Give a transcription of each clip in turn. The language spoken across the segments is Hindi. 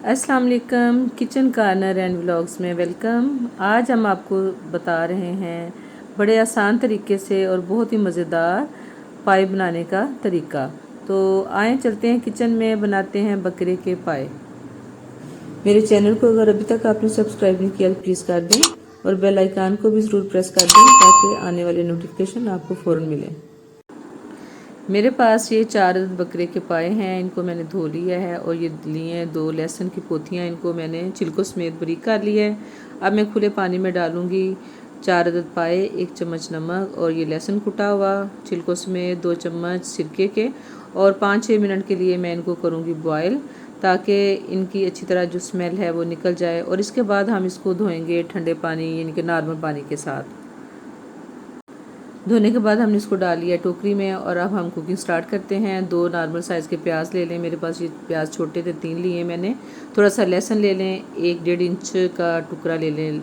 अस्सलाम वालेकुम, किचन कॉर्नर एंड व्लॉग्स में वेलकम। आज हम आपको बता रहे हैं बड़े आसान तरीके से और बहुत ही मज़ेदार पाए बनाने का तरीका। तो आए चलते हैं किचन में, बनाते हैं बकरे के पाए। मेरे चैनल को अगर अभी तक आपने सब्सक्राइब नहीं किया तो प्लीज़ कर दें और बेल आइकन को भी ज़रूर प्रेस कर दें ताकि आने वाले नोटिफिकेशन आपको फ़ौरन मिले। मेरे पास ये 4 बकरे के पाए हैं, इनको मैंने धो लिया है और ये लिए हैं 2 लहसुन की पोथियाँ, इनको मैंने छिलकों समेत बारीक कर लिया है। अब मैं खुले पानी में डालूँगी 4 अदद पाए, 1 चम्मच नमक और ये लहसुन कुटा हुआ छिलकों समेत, 2 चम्मच सिरके के, और 5-6 मिनट के लिए मैं इनको करूँगी बॉयल ताकि इनकी अच्छी तरह जो स्मेल है वो निकल जाए। और इसके बाद हम इसको धोएंगे ठंडे पानी यानी कि नॉर्मल पानी के साथ। धोने के बाद हमने इसको डाल लिया टोकरी में और अब हम कुकिंग स्टार्ट करते हैं। 2 नॉर्मल साइज़ के प्याज ले लें, मेरे पास ये प्याज छोटे थे 3 लिए मैंने। थोड़ा सा लहसुन ले लें, 1-1.5 इंच का टुकड़ा ले लें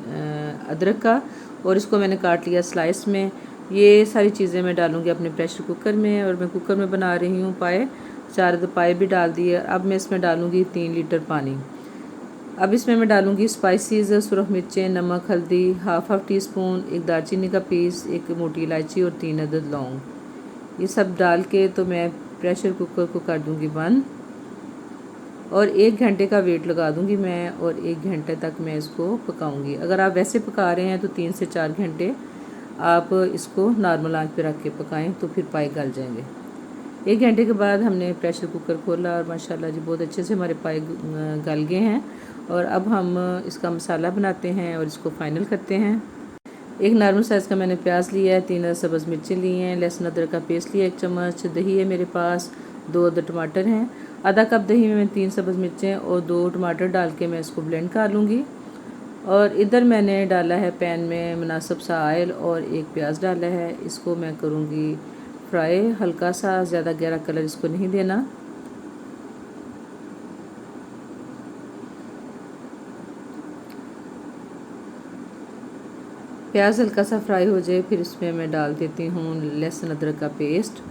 अदरक का, और इसको मैंने काट लिया स्लाइस में। ये सारी चीज़ें मैं डालूँगी अपने प्रेशर कुकर में, और मैं कुकर में बना रही हूँ पाए। 4 पाए भी डाल दिए। अब मैं इसमें डालूँगी 3 लीटर पानी। अब इसमें मैं डालूँगी स्पाइसेस, सुरख मिर्चें, नमक, हल्दी, हाफ टी स्पून, 1 दालचीनी का पीस, 1 मोटी इलायची और 3 अदद लौंग। ये सब डाल के तो मैं प्रेशर कुकर को कर दूँगी बंद और 1 घंटे का वेट लगा दूँगी मैं, और 1 घंटे तक मैं इसको पकाऊँगी। अगर आप वैसे पका रहे हैं तो 3 से 4 घंटे आप इसको नॉर्मल आंच पे रख के पकाएं तो फिर पाए गल जाएंगे। 1 घंटे के बाद हमने प्रेशर कुकर खोला और माशाल्लाह जी बहुत अच्छे से हमारे पाए गल गए हैं। और अब हम इसका मसाला बनाते हैं और इसको फाइनल करते हैं। 1 नॉर्मल साइज़ का मैंने प्याज लिया है, 3 सब्ज़ मिर्चें ली हैं, लहसुन अदरक का पेस्ट लिया 1 चम्मच, दही है मेरे पास, 2 अदद टमाटर हैं। आधा कप दही में मैं 3 सब्ज़ मिर्चें और 2 टमाटर डाल के मैं इसको ब्लेंड कर लूँगी। और इधर मैंने डाला है पैन में मुनासिब सा ऑयल और 1 प्याज डाला है। इसको मैं करूँगी फ्राई, हल्का सा, ज़्यादा गहरा कलर इसको नहीं देना। प्याज हल्का सा फ्राई हो जाए फिर इसमें मैं डाल देती हूँ लहसुन अदरक का पेस्ट।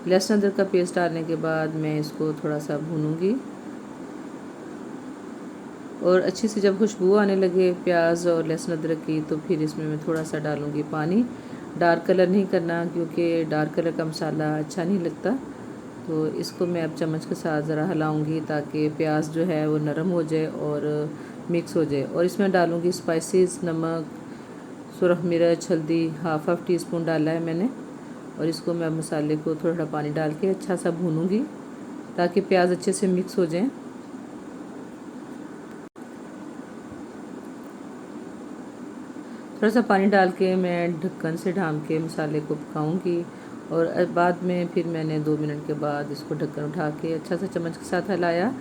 लहसुन अदरक का पेस्ट डालने के बाद मैं इसको थोड़ा सा भूनूंगी और अच्छी सी जब खुशबू आने लगे प्याज और लहसुन अदरक की तो फिर इसमें मैं थोड़ा सा डालूँगी पानी। डार्क कलर नहीं करना क्योंकि डार्क कलर का मसाला अच्छा नहीं लगता। तो इसको मैं अब चम्मच के साथ ज़रा हिलाऊंगी ताकि प्याज जो है वो नरम हो जाए और मिक्स हो जाए। और इसमें डालूँगी स्पाइसेस, नमक, सुरख मिर्च, हल्दी, हाफ टी स्पून डाला है मैंने। और इसको मैं मसाले को थोड़ा थोड़ा पानी डाल के अच्छा सा भूनूंगी ताकि प्याज अच्छे से मिक्स हो जाए। थोड़ा सा पानी डाल के मैं ढक्कन से ढाँप के मसाले को पकाऊंगी और बाद में फिर मैंने 2 मिनट के बाद इसको ढक्कन उठा के अच्छा सा चम्मच के साथ हिलाया।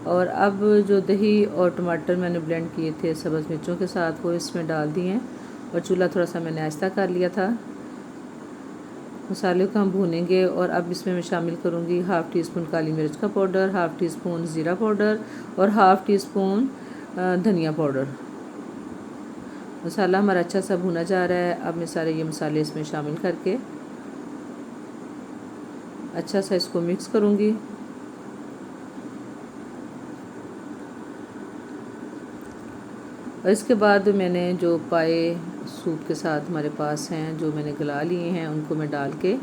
और अब जो दही और टमाटर मैंने ब्लेंड किए थे सब्ज़ मिर्चों के साथ वो इसमें डाल दिए और चूल्हा थोड़ा सा मैंने आहिस्ता कर लिया था। मसाले को हम भूनेंगे और अब इसमें मैं शामिल करूँगी हाफ़ टी स्पून काली मिर्च का पाउडर, हाफ़ टी स्पून ज़ीरा पाउडर और हाफ़ टी स्पून धनिया पाउडर। मसाला हमारा अच्छा सा भुना जा रहा है। अब मैं सारे ये मसाले इसमें शामिल करके अच्छा सा इसको मिक्स करूँगी। और इसके बाद मैंने जो पाए सूप के साथ हमारे पास हैं जो मैंने गला लिए हैं उनको मैं डाल के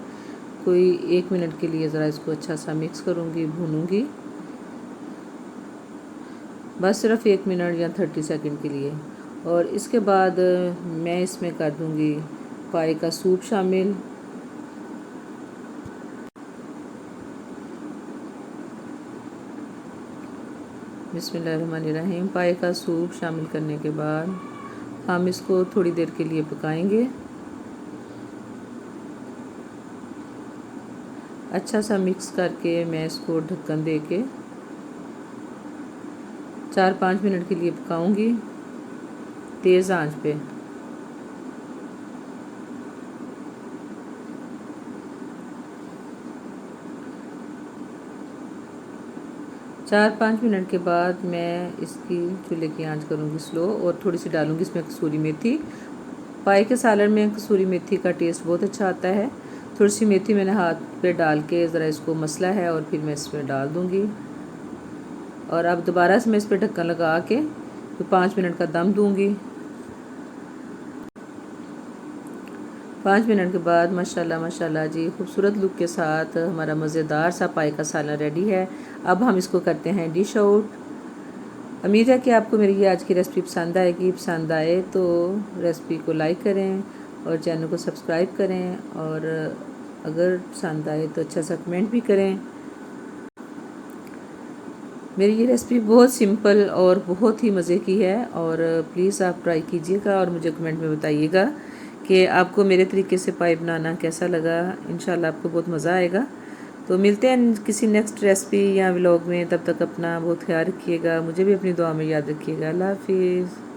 कोई 1 मिनट के लिए ज़रा इसको अच्छा सा मिक्स करूँगी, भूनूँगी, बस सिर्फ 1 मिनट या 30 सेकंड के लिए। और इसके बाद मैं इसमें कर दूँगी पाए का सूप शामिल। बिस्मिल्लाहिर्रहमानिर्रहीम। पाए का सूप शामिल करने के बाद हम इसको थोड़ी देर के लिए पकाएंगे। अच्छा सा मिक्स करके मैं इसको ढक्कन दे के 4-5 मिनट के लिए पकाऊंगी तेज़ आंच पे। 4-5 मिनट के बाद मैं इसकी चूल्हे की आंच करूँगी स्लो और थोड़ी सी डालूँगी इसमें कसूरी मेथी। पाए के सालन में कसूरी मेथी का टेस्ट बहुत अच्छा आता है। थोड़ी सी मेथी मैंने हाथ पे डाल के ज़रा इसको मसला है और फिर मैं इसमें डाल दूँगी। और अब दोबारा से मैं इस पर ढक्कन लगा के तो 5 मिनट का दम दूंगी। 5 मिनट के बाद माशाल्लाह माशाल्लाह जी खूबसूरत लुक के साथ हमारा मज़ेदार सा पाई का सालन रेडी है। अब हम इसको करते हैं डिश आउट। उम्मीद है कि आपको मेरी ये आज की रेसिपी पसंद आएगी। पसंद आए तो रेसिपी को लाइक करें और चैनल को सब्सक्राइब करें, और अगर पसंद आए तो अच्छा सा कमेंट भी करें। मेरी ये रेसिपी बहुत सिंपल और बहुत ही मज़े की है, और प्लीज़ आप ट्राई कीजिएगा और मुझे कमेंट में बताइएगा कि आपको मेरे तरीके से पाई बनाना कैसा लगा। इंशाल्लाह आपको बहुत मज़ा आएगा। तो मिलते हैं किसी नेक्स्ट रेसिपी या व्लॉग में। तब तक अपना बहुत ख्याल रखिएगा, मुझे भी अपनी दुआ में याद रखिएगा। अल्लाह हाफिज़।